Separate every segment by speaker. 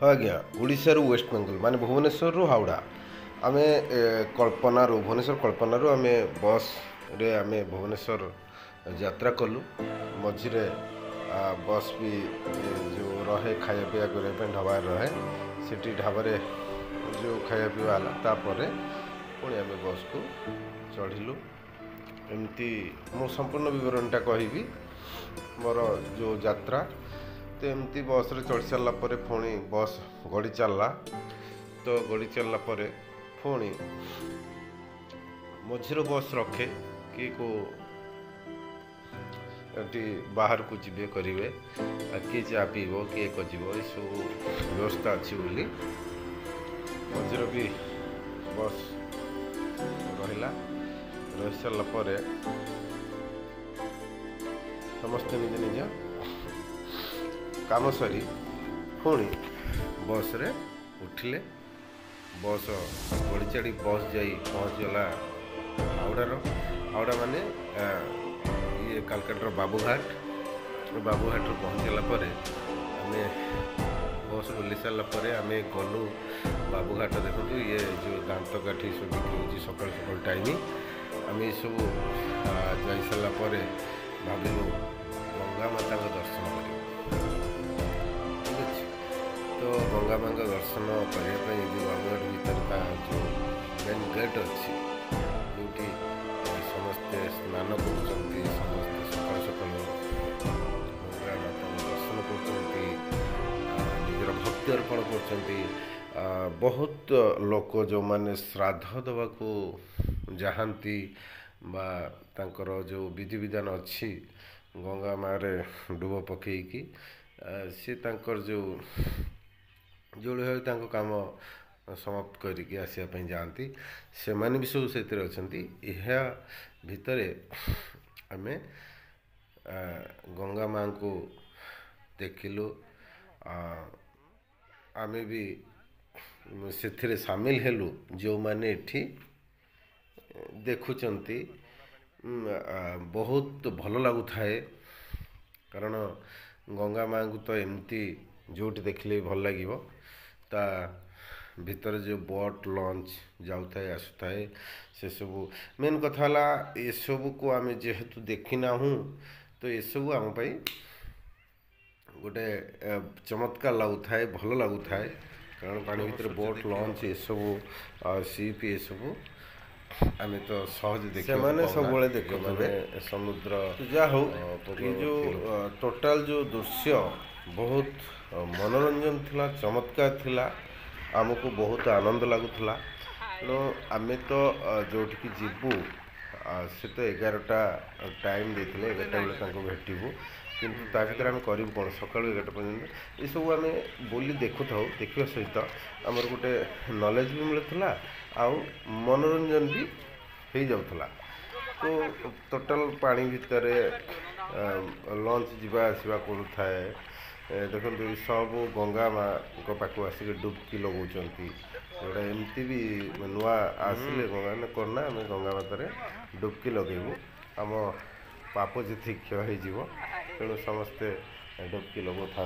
Speaker 1: आज्ञा ओडिशा वेस्ट बेंगल माने भुवनेश्वर हावड़ा आम कल्पनारू भुवनेश्वर कल्पनारू आम बस रे आम भुवनेश्वर यात्रा कलु मझिरे बस भी जो रहे खाया पीया करने ढाबा रहे सिटी ढाबे जो खाया पीवा तापर पुणी आम बस को चढ़िलु एमती मो संपूर्ण विवरणटा कहबी मोर जो यात्रा तो एमती बस रे चढ़ी सारा पुणी बस गड़ी चलला तो गड़ी चलला पुणी मझिर बस रखे कि को बाहर को जीवे करेंगे किए चा पीब किए कजिब ये सब व्यवस्था अच्छी बोली मझिर भी बस रहा रही सारा समस्ते निज निज काम सरी पुणी बस रे उठिले बस गड़ी चढ़ी बस जाई पहुँचगला हावड़ा माने ये कालकाटार बाबूघाट पहुँचला आम बस बुली सारापर आम गलु बाबूघाट देखु ये जो दांत काठी सब बिक्री सकाल सकाल टाइम आम ये सब जा सारापर भाविलु गंगा माता दर्शन कर तो गंगा माँ का दर्शन करने जो बाबूघाट भीतर का जो मेन गेट अच्छी जो समस्ते स्नान कर समस्ते सकाल सकाल गंगा माता दर्शन कर भक्ति अर्पण कर बहुत लोक जो माने श्राद्ध दवा को जाहांती बा तांकर जो विधि विधान अच्छी गंगा मारे डुब पकईकी सी तांकर जो जोड़ी भाई काम समाप्त करके आसवाई जाती से मैंने भी सब से अच्छा भितर आम गंगा माँ को देखिलु आम भी से सामिल हेलु जो माने एठी देखुचंती बहुत भल लगुए कारण गंगा माँ को तो एमती जोटी देखले भल लगे ता भीतर जो बोट लॉन्च जाऊए आसुए से सब मेन कथा ये सब को आम जेहेतु देखिना हूँ तो ये सब आम गोटे चमत्कार लगुए भल लगुए कारण पानी भीतर बोट लॉन्च ये सब सीप ये सब आम तो सहज देखा सब देख समुद्र जहाँ हो जो टोटाल जो दृश्य बहुत मनोरंजन थिला चमत्कार थिला आमको बहुत आनंद लगुला तेणु आम तो जो जीवु से तो 11टा टाइम देते 11टा बेले भेटू किंतु ता भर आम करूँ कौन सका 11टा पर्यटन ये सब आम बोली देखु था देखा सहित आमर गोटे नॉलेज भी मिलूला आउ मनोरंजन भी हो जाऊला तो टोटाल पानी भितर लंच जावा आसवा करूए देखो सब गंगा माँ पाक आसिक डुबकी लगाऊँ जोटा एमती भी नुआ आसिले गंगा ने करना आम गंगा मातार डुबकी लगेबू आम पाप जी क्षय हो तेणु समस्ते डुबकी लगो था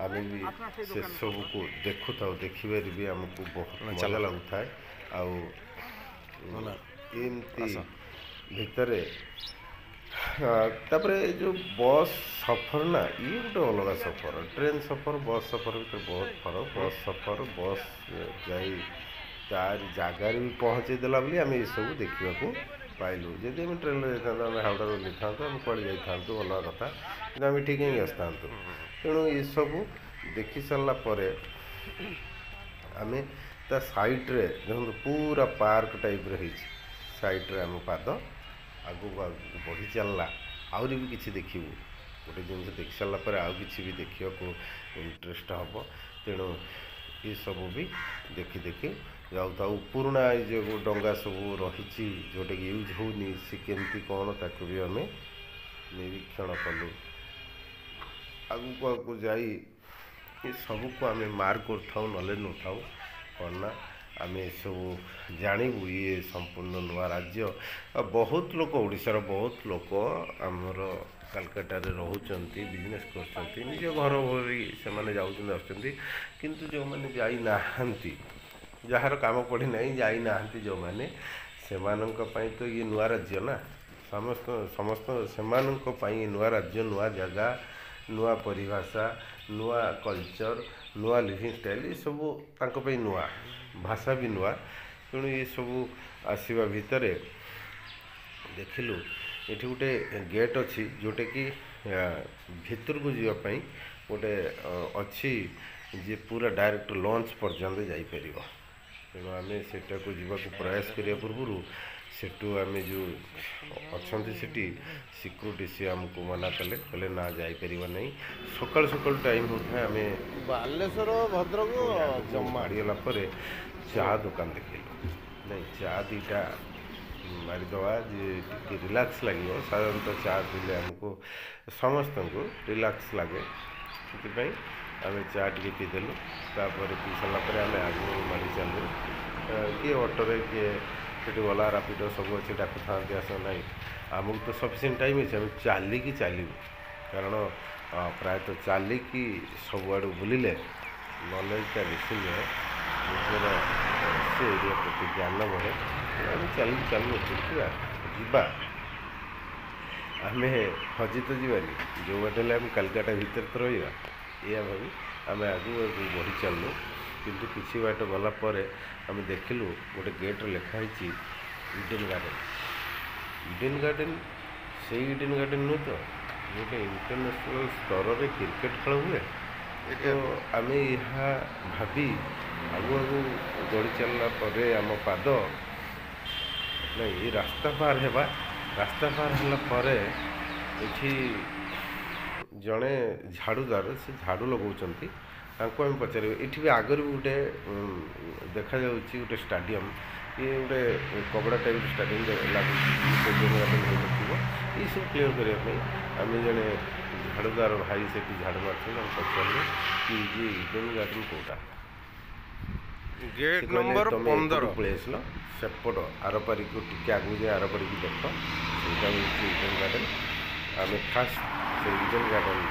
Speaker 1: आम भी से सब को देखु था देखिबार भी आमको बहुत मजा लगुए आमती भितर तापरे जो बस सफर ना ये गोटे अलग सफर ट्रेन सफर बस सफर भीतर बहुत फरक बस सफर बस जाई तार जगार भी पहुँचे देला बोली आम ये सब देखा पाइलु जदि आम ट्रेन जाता आम हावड़ा ओह्लि था आम पड़े जाता अलग कथा कि आम ठीक ही आसता तेणु ये सब देखि सारापर आम ता साइड्रे देखो पूरा पार्क टाइप रही साइड्रे आम पाद आगू आगू बढ़ी चलला आहरी भी किसी देखू गोटे जिन देख सारापर आउ कि भी देखा इंटरेस्ट हम तेणु ये सब भी देखी देखी जाऊँ पुराणा जो डंगा सब रही जोटा कि यूज होनी सी केमती कौन ताक भी आम निरीक्षण कलु आगू आगू जाई ये सबको आम मार्क कर नॉलेज न था करना आम सब जानू ये संपूर्ण नुआ राज्य बहुत लोक ओडिशार बहुत लोक आमर କାଲକାଟାରେ ରହୁଛନ୍ତି, ବିଜନେସ୍ କରୁଛନ୍ତି, ନିଜ ଘର ଭଳି ସେମାନେ ଯାଉଛନ୍ତି ଆସୁଛନ୍ତି। କିନ୍ତୁ ଯେଉଁମାନେ ଯାଇନାହାନ୍ତି, ଯାହାର କାମ ପଡ଼ିନାହିଁ, ଯାଇନାହାନ୍ତି ଯେଉଁମାନେ, ସେମାନଙ୍କ ପାଇଁ ତ ଇଏ ନୂଆ ରାଜ୍ୟ ନା। ସମସ୍ତ ସେମାନଙ୍କ ପାଇଁ ନୂଆ ରାଜ୍ୟ, ନୂଆ ଜାଗା, ନୂଆ ପରିଭାଷା, ନୂଆ କଲଚର, ନୂଆ ଲିଭିଂ ଷ୍ଟାଇଲ୍, ଏସବୁ ତାଙ୍କ ପାଇଁ ନୂଆ, ଭାଷା ବି ନୂଆ। ତେଣୁ ଏସବୁ ଆସିବା ଭିତରେ ଦେଖିଲୁ ଏଠି ଗୋଟେ ଗେଟ୍ ଅଛି, ଯେଉଁଟାକି ଭିତରକୁ ଯିବା ପାଇଁ ଗୋଟେ ଅଛି, ଯେ ପୁରା ଡାଇରେକ୍ଟ ଲଞ୍ଚ ପର୍ଯ୍ୟନ୍ତ ଯାଇପାରିବ। ତେଣୁ ଆମେ ସେଟାକୁ ଯିବାକୁ ପ୍ରୟାସ କରିବା ପୂର୍ବରୁ ସେଠୁ ଆମେ ଯେଉଁ ଅଛନ୍ତି ସେଠି ସିକ୍ୟୁରିଟି, ସିଏ ଆମକୁ ମନା କଲେ, କହିଲେ ନା ଯାଇପାରିବ ନାହିଁ। ସକାଳୁ ସକାଳୁ ଟାଇମ୍ ହେଉଥାଏ। ଆମେ ବାଲେଶ୍ୱର ଭଦ୍ରକ ମାଡ଼ିଗଲା ପରେ ଚା ଦୋକାନ ଦେଖିଲୁ। ନାଇଁ, ଚା ଦୁଇଟା ମାରିଦେବା, ଯେ ଟିକେ ରିଲାକ୍ସ ଲାଗିବ। ସାଧାରଣତଃ ଚା ପିଇଲେ ଆମକୁ ସମସ୍ତଙ୍କୁ ରିଲାକ୍ସ ଲାଗେ, ସେଥିପାଇଁ ଆମେ ଚା ଟିକେ ପିଇଦେଲୁ। ତାପରେ ପିଇ ସାରିଲା ପରେ ଆମେ ଆଗକୁ ମାଡ଼ି ଚାଲିଲୁ। କିଏ ଅଟୋରେ, କିଏ ସେଠି ଗଲା, ରାପିଡ଼ୋ ସବୁ ଅଛି, ଡାକୁଥାନ୍ତି ଆସ। ନାହିଁ, ଆମକୁ ତ ସଫିସିଏଣ୍ଟ ଟାଇମ୍ ଅଛି, ଆମେ ଚାଲିକି ଚାଲିବୁ। କାରଣ ପ୍ରାୟତଃ ଚାଲିକି ସବୁଆଡ଼ୁ ବୁଲିଲେ ନଲେଜଟା ବେଶୀ ନୁହେଁ, ନିଜର ସେ ଏରିଆ ପ୍ରତି ଜ୍ଞାନ ବଢ଼େ। ଆମେ ଚାଲିକି ଚାଲୁ, ଦେଖିବା, ଯିବା, ଆମେ ହଜି ତ ଯିବାନି, ଯେଉଁ ବାଟ ହେଲେ ଆମେ କାଲକାଟା ଭିତରେ ତ ରହିବା, ଏଇଆ ଭାବି ଆମେ ଆଗକୁ ବଢ଼ି ଚାଲିଲୁ। କିନ୍ତୁ କିଛି ବାଟ ଗଲା ପରେ ଆମେ ଦେଖିଲୁ ଗୋଟେ ଗେଟ୍ରେ ଲେଖା ହେଇଛି ଇଡେନ୍ ଗାର୍ଡ଼େନ୍। ଇଡେନ୍ ଗାର୍ଡ଼େନ୍ ସେଇ ଇଡେନ୍ ଗାର୍ଡ଼େନ୍ ନୁହେଁ ତ, ଗୋଟେ ଇଣ୍ଟରନ୍ୟାସନାଲ୍ ସ୍ତରରେ କ୍ରିକେଟ୍ ଖେଳ ହୁଏ। ତ ଆମେ ଏହା ଭାବି ଆଗକୁ ଗଡ଼ି ଚାଲିଲା ପରେ ଆମ ପାଦ, ନାଇଁ, ଏ ରାସ୍ତା ପାର ହେବା। ରାସ୍ତା ପାର ହେଲା ପରେ ଏଠି ଜଣେ ଝାଡ଼ୁଦାର, ସେ ଝାଡ଼ୁ ଲଗାଉଛନ୍ତି, ତାଙ୍କୁ ଆମେ ପଚାରିବା। ଏଠି ବି ଆଗରୁ ବି ଗୋଟେ ଦେଖାଯାଉଛି ଗୋଟେ ଷ୍ଟାଡ଼ିୟମ୍, ଇଏ ଗୋଟେ କବଡ଼ା ଟାଇପ୍ ଷ୍ଟାଡ଼ିୟମ୍ ଲାଗୁଛି, ହେଇନଥିବ। ଏଇସବୁ କ୍ଲିୟର୍ କରିବା ପାଇଁ ଆମେ ଜଣେ ଝାଡ଼ୁଦାର ଭାଇ ସେଠି ଝାଡ଼ୁ ମାରୁଛନ୍ତି, ଆମେ ପଚାରିଲୁ କି ଯେ ଇଡେନ୍ ଗାର୍ଡ଼େନ୍ କେଉଁଟା? ଗେଟ୍ ନମ୍ବର 15 ପଳେଇ ଆସିଲ, ସେପଟ ଆରପାରିକୁ ଟିକେ ଆଗକୁ ଯାଇ ଆରପାରିକୁ ଦେଖ, ସେଇଟା ହେଉଛି ଇଡେନ୍ ଗାର୍ଡ଼େନ୍। ଆମେ ଫାଷ୍ଟ ସେ ଇଡେନ୍ ଗାର୍ଡ଼େନ୍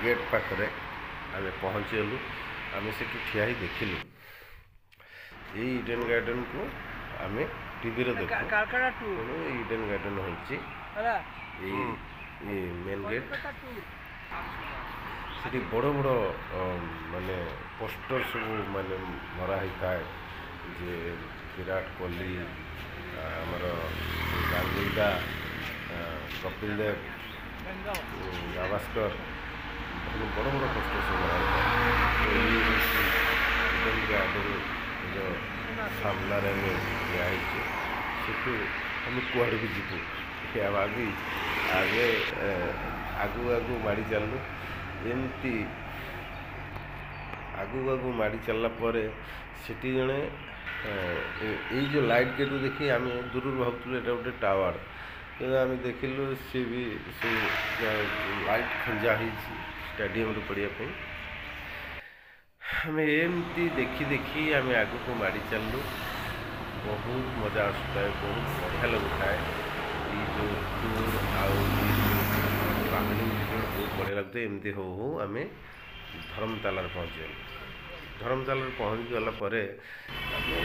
Speaker 1: ଗେଟ୍ ପାଖରେ ଆମେ ପହଞ୍ଚିଗଲୁ। ଆମେ ସେଠି ଠିଆ ହେଇ ଦେଖିଲୁ ଏଇ ଇଡେନ୍ ଗାର୍ଡ଼େନ୍କୁ ଆମେ ଟିଭିରେ ଦେଖୁ। ତେଣୁ ଏଇ ଇଡେନ୍ ଗାର୍ଡ଼େନ୍ ହେଉଛି ଏଇ ମେନ୍ ଗେଟ୍। ସେଠି ବଡ଼ ବଡ଼ ମାନେ ପୋଷ୍ଟର ସବୁ ମାନେ ମରା ହେଇଥାଏ, ଯେ ବିରାଟ କୋହଲି, ଆମର ଗାଙ୍ଗୁଲି, କପିଲ ଦେବ, ଗାଭାସ୍କର, ବଡ଼ ବଡ଼ ପୋଷ୍ଟର ସବୁ ମରା ହେଇଥାଏ। ଏଇ ଇଡେନ୍ ଗାର୍ଡ଼େନ୍ର ସାମ୍ନାରେ ଆମେ ଠିଆ ହେଇଛୁ। ସେଠୁ ଆମେ କୁଆଡ଼କୁ ଯିବୁ ଏହା ଭାବି ଆମେ ଆଗକୁ ମାଡ଼ି ଚାଲିଲୁ। ଏମିତି ଆଗକୁ ମାଡ଼ି ଚାଲିଲା ପରେ ସେଠି ଜଣେ ଏଇ ଯେଉଁ ଲାଇଟ୍ ଗେଟ୍କୁ ଦେଖି ଆମେ ଦୂରରୁ ଭାବୁଥିଲୁ ଏଇଟା ଗୋଟେ ଟାୱାର, କିନ୍ତୁ ଆମେ ଦେଖିଲୁ ସେ ବି ସବୁ ଲାଇଟ୍ ଖଞ୍ଜା ହେଇଛି ଷ୍ଟାଡ଼ିୟମ୍ରେ ପଡ଼ିବା ପାଇଁ। ଆମେ ଏମିତି ଦେଖି ଦେଖି ଆମେ ଆଗକୁ ମାଡ଼ି ଚାଲିଲୁ। ବହୁତ ମଜା ଆସୁଥାଏ, ବହୁତ ବଢ଼ିଆ ଲାଗୁଥାଏ। ଏଇ ଯେଉଁ ଟୁର୍ ଆଉ ଟ୍ରାଭେଲିଂ ଭିତରେ ବହୁତ ବଢ଼ିଆ ଲାଗୁଥାଏ। ଏମିତି ହଉ ହଉ ଆମେ ଧର୍ମତାଲାରେ ପହଞ୍ଚିଗଲୁ। ଧର୍ମତାଲାରେ ପହଞ୍ଚିଗଲା ପରେ ଆମେ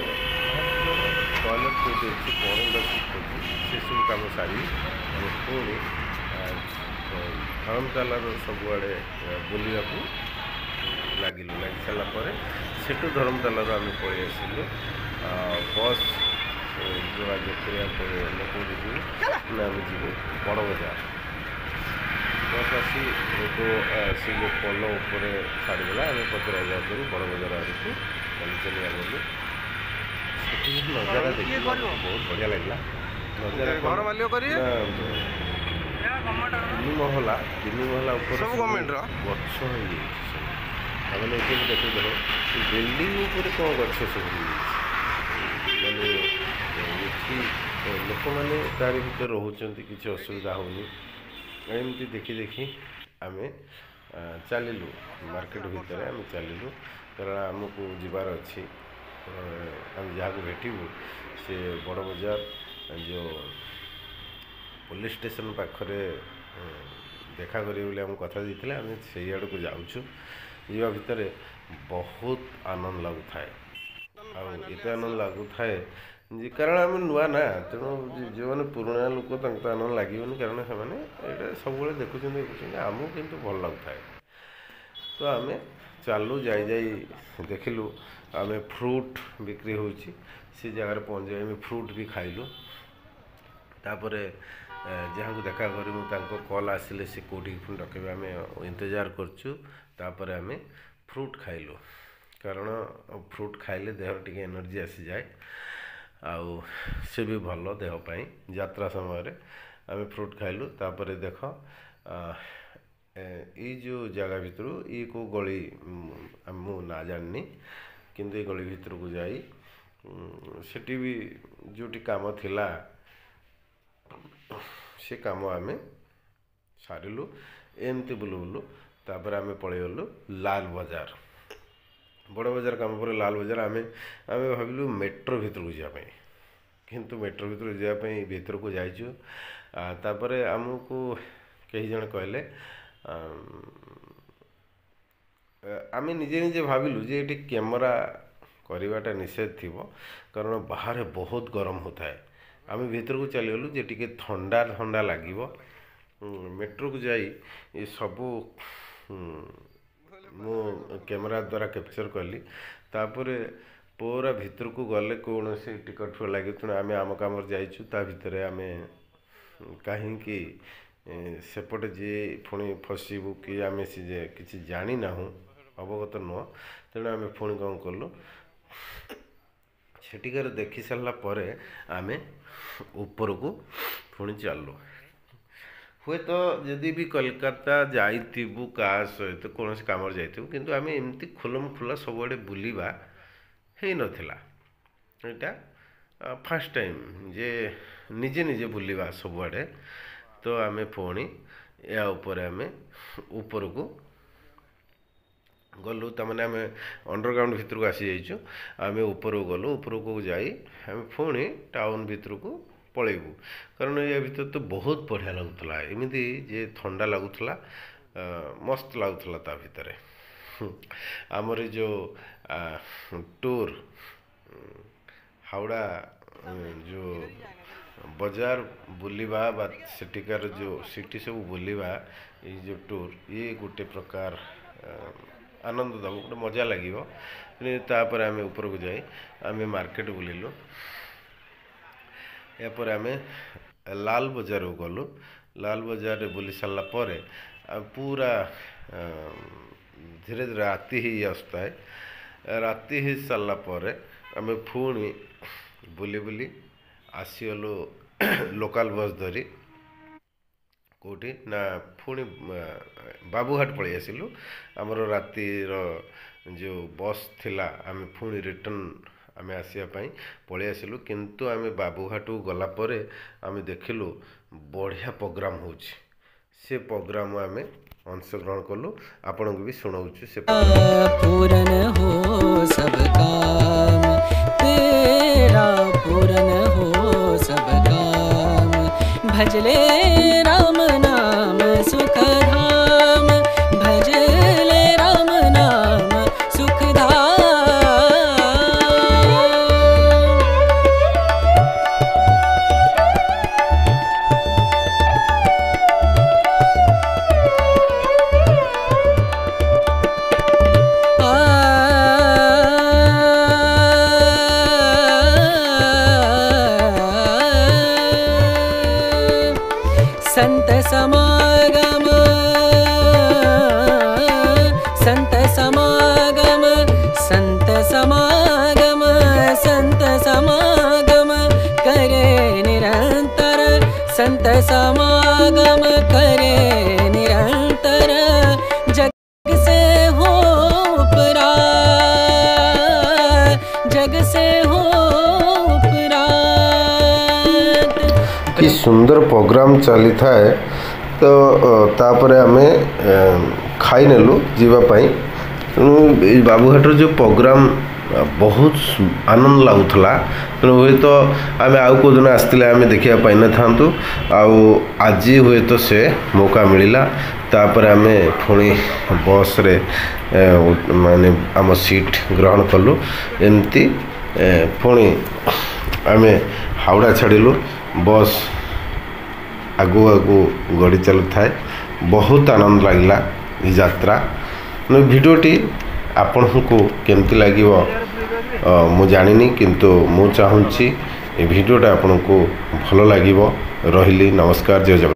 Speaker 1: ଟଏଲେଟ୍ କେଉଁଠି ଅଛି, କ'ଣ ଗୋଟେ ଶିଖୁଛୁ, ସେସବୁ କାମ ସାରି ଆମେ ପୁଣି ଧର୍ମତାଲାର ସବୁଆଡ଼େ ବୁଲିବାକୁ ଲାଗି ସାରିଲା ପରେ ସେଠୁ ଧର୍ମତାଲାରୁ ଆମେ ପଳେଇ ଆସିଲୁ ବସ୍ ଯୋଗାଯୋଗ କରିବାକୁ। ଲୋକଙ୍କୁ ଯିବୁ ନା ଆମେ ଯିବୁ ବଡ଼ ବଜାର। ବସ୍ ଆସି ସେ ଯେଉଁ ପୋଲ ଉପରେ ଛାଡ଼ିଦେଲା, ଆମେ ପଚରା ଉଚରା କରି ବଡ଼ ବଜାର ଆଡ଼କୁ ଚାଲି ଗଲୁ। ସେଠି ନଜାରା ଦେଖି ବହୁତ ବଢ଼ିଆ ଲାଗିଲା। ନଜାରା ତିନି ମହଲା ଉପରେ ସବୁ ଗଛ ହେଇଯାଇଛି ସବୁ। ତାମାନେ ଏଠି ଦେଖୁଥିଲ ବିଲ୍ଡିଂ ଉପରେ କ'ଣ ଗଛ ସବୁ ହେଇଯାଇଛି। ମାନେ ଏଠି ଲୋକମାନେ ତାରି ଭିତରେ ରହୁଛନ୍ତି, କିଛି ଅସୁବିଧା ହେଉନି। ଏମିତି ଦେଖି ଦେଖି ଆମେ ଚାଲିଲୁ ମାର୍କେଟ ଭିତରେ। ଆମେ ଚାଲିଲୁ କାରଣ ଆମକୁ ଯିବାର ଅଛି। ଆମେ ଯାହାକୁ ଭେଟିବୁ ସେ ବଡ଼ ବଜାର ଯେଉଁ ପୋଲିସ୍ ଷ୍ଟେସନ ପାଖରେ ଦେଖା କରିବେ ବୋଲି ଆମକୁ କଥା ଦେଇଥିଲେ। ଆମେ ସେଇ ଆଡ଼କୁ ଯାଉଛୁ। ଯିବା ଭିତରେ ବହୁତ ଆନନ୍ଦ ଲାଗୁଥାଏ। ଆଉ ଏତେ ଆନନ୍ଦ ଲାଗୁଥାଏ ଯେ କାରଣ ଆମେ ନୂଆ ନା, ତେଣୁ ଯେଉଁମାନେ ପୁରୁଣା ଲୋକ ତାଙ୍କୁ ତ ଆନନ୍ଦ ଲାଗିବନି, କାରଣ ସେମାନେ ଏଇଟା ସବୁବେଳେ ଦେଖୁଛନ୍ତି। ଆମକୁ କିନ୍ତୁ ଭଲ ଲାଗୁଥାଏ। ତ ଆମେ ଚାଲୁ ଯାଇ ଦେଖିଲୁ ଆମେ ଫ୍ରୁଟ୍ ବିକ୍ରି ହେଉଛି। ସେ ଜାଗାରେ ପହଞ୍ଚି ଆମେ ଫ୍ରୁଟ୍ ବି ଖାଇଲୁ। ତାପରେ ଯାହାକୁ ଦେଖା କରିବୁ ତାଙ୍କ କଲ୍ ଆସିଲେ ସେ କେଉଁଠିକି ପୁଣି ଡକେଇବେ, ଆମେ ଇନ୍ତଜାର କରୁଛୁ। ତାପରେ ଆମେ ଫ୍ରୁଟ୍ ଖାଇଲୁ, କାରଣ ଫ୍ରୁଟ୍ ଖାଇଲେ ଦେହରେ ଟିକେ ଏନର୍ଜି ଆସିଯାଏ, ଆଉ ସେ ବି ଭଲ ଦେହ ପାଇଁ। ଯାତ୍ରା ସମୟରେ ଆମେ ଫ୍ରୁଟ୍ ଖାଇଲୁ। ତାପରେ ଦେଖ ଏଇ ଯେଉଁ ଜାଗା ଭିତରୁ ଇଏ କେଉଁ ଗଳି ମୁଁ ନା ଜାଣିନି, କିନ୍ତୁ ଏ ଗଳି ଭିତରକୁ ଯାଇ ସେଠି ବି ଯେଉଁଠି କାମ ଥିଲା ସେ କାମ ଆମେ ସାରିଲୁ। ଏମିତି ବୁଲୁ ତାପରେ ଆମେ ପଳେଇଗଲୁ ଲାଲ ବଜାର। ବଡ଼ ବଜାର କାମ ପରେ ଲାଲ ବଜାର ଆମେ ଭାବିଲୁ ମେଟ୍ରୋ ଭିତରକୁ ଯିବା ପାଇଁ, କିନ୍ତୁ ମେଟ୍ରୋ ଭିତରକୁ ଯିବା ପାଇଁ ଭିତରକୁ ଯାଇଛୁ। ତାପରେ ଆମକୁ କେହି ଜଣେ କହିଲେ, ଆମେ ନିଜେ ଭାବିଲୁ ଯେ ଏଠି କ୍ୟାମେରା କରିବାଟା ନିଷେଧ ଥିବ, କାରଣ ବାହାରେ ବହୁତ ଗରମ ହେଉଥାଏ। ଆମେ ଭିତରକୁ ଚାଲିଗଲୁ ଯେ ଟିକେ ଥଣ୍ଡା ଲାଗିବ। ମେଟ୍ରୋକୁ ଯାଇ ଏ ସବୁ ମୁଁ କ୍ୟାମେରା ଦ୍ୱାରା କ୍ୟାପଚର କଲି। ତାପରେ ପୁରା ଭିତରକୁ ଗଲେ କୌଣସି ଟିକଟ ଲାଗିବ, ତେଣୁ ଆମେ ଆମ କାମରେ ଯାଇଛୁ। ତା ଭିତରେ ଆମେ କାହିଁକି ସେପଟେ ଯିଏ ପୁଣି ଫସିବୁ କି ଆମେ ସେ କିଛି ଜାଣିନାହୁଁ, ଅବଗତ ନୁହଁ, ତେଣୁ ଆମେ ପୁଣି କ'ଣ କଲୁ, ସେଠିକାର ଦେଖି ସାରିଲା ପରେ ଆମେ ଉପରକୁ ପୁଣି ଚାଲିଲୁ। ହୁଏତ ଯଦି ବି କୋଲକାତା ଯାଇଥିବୁ କାହା ସହିତ କୌଣସି କାମରେ ଯାଇଥିବୁ, କିନ୍ତୁ ଆମେ ଏମିତି ଖୋଲା ସବୁଆଡ଼େ ବୁଲିବା ହେଇନଥିଲା। ଏଇଟା ଫାର୍ଷ୍ଟ ଟାଇମ୍ ଯେ ନିଜେ ବୁଲିବା ସବୁଆଡ଼େ। ତ ଆମେ ପୁଣି ଏହା ଉପରେ ଆମେ ଉପରକୁ ଗଲୁ। ତା'ମାନେ ଆମେ ଅଣ୍ଡରଗ୍ରାଉଣ୍ଡ ଭିତରକୁ ଆସିଯାଇଛୁ। ଆମେ ଉପରକୁ ଗଲୁ। ଉପରକୁ ଯାଇ ଆମେ ପୁଣି ଟାଉନ୍ ଭିତରକୁ ପଳେଇବୁ, କାରଣ ଏ ଭିତରେ ତ ବହୁତ ବଢ଼ିଆ ଲାଗୁଥିଲା। ଏମିତି ଯେ ଥଣ୍ଡା ଲାଗୁଥିଲା, ମସ୍ତ ଲାଗୁଥିଲା ତା ଭିତରେ। ଆମର ଯେଉଁ ଟୁର୍ ହାଉଡ଼ା ଯେଉଁ ବଜାର ବୁଲିବା ବା ସେଠିକାର ଯେଉଁ ସିଟି ସବୁ ବୁଲିବା, ଏଇ ଯେଉଁ ଟୁର୍, ଇଏ ଗୋଟେ ପ୍ରକାର ଆନନ୍ଦ ଦେବ, ଗୋଟେ ମଜା ଲାଗିବ। ତାପରେ ଆମେ ଉପରକୁ ଯାଇ ଆମେ ମାର୍କେଟ ବୁଲିଲୁ। ଏହାପରେ ଆମେ ଲାଲ ବଜାରକୁ ଗଲୁ। ଲାଲ ବଜାରରେ ବୁଲି ସାରିଲା ପରେ ପୁରା ଧୀରେ ରାତି ହେଇ ଆସୁଥାଏ। ରାତି ହେଇ ସାରିଲା ପରେ ଆମେ ପୁଣି ବୁଲି ଆସିଗଲୁ ଲୋକାଲ ବସ୍ ଧରି। କେଉଁଠି ନା ପୁଣି ବାବୁଘାଟ ପଳେଇ ଆସିଲୁ। ଆମର ରାତିର ଯେଉଁ ବସ୍ ଥିଲା, ଆମେ ପୁଣି ରିଟର୍ଣ୍ଣ ଆମେ ଆସିବା ପାଇଁ ପଳେଇ ଆସିଲୁ। କିନ୍ତୁ ଆମେ ବାବୁଘାଟକୁ ଗଲା ପରେ ଆମେ ଦେଖିଲୁ ବଢ଼ିଆ ପ୍ରୋଗ୍ରାମ ହେଉଛି। ସେ ପ୍ରୋଗ୍ରାମ ଆମେ ଅଂଶଗ୍ରହଣ କଲୁ, ଆପଣଙ୍କୁ ବି ଶୁଣାଉଛୁ। ସେ
Speaker 2: ପୂରଣ ହୋ ସବ କାମ ତେରା, ପୂରଣ ହୋ ସବ କାମ ଭଜଲେ ରାମ ନାମ ସୁଖ ଧାମ, ଭଜଲେ ରାମ ନାମ ସୁଖ ଧାମ। संत समागम, संत समागम, संत समागम, संत समागम करे निरंतर, संत समागम करे निरंतर। जग से हो उपरात, जग से हो उपरात।
Speaker 1: कि सुंदर प्रोग्राम चली थाए। तो तापर आमे खाई नेलु जीवा पाई। तेणु बाबूघाटर जो प्रोग्राम बहुत आनंद लगुला तेणु हुए तो आम आउ को दिन आसते आम देखा पाई न था आज हुए तो से मौका मिलला तापर आम पुणी बस रे माने आम सीट ग्रहण कलु एमती पुणी आम हावड़ा छाड़िलु बस आगु आगु गड़ी चलु थाए बहुत आनंद लगला ये यात्रा भिडियोटी आपण को केमती लगे मु जानी किंतु मु चाहूँगी ये भिडियोटा आपन को भल लगे रही नमस्कार जय जगन्नाथ।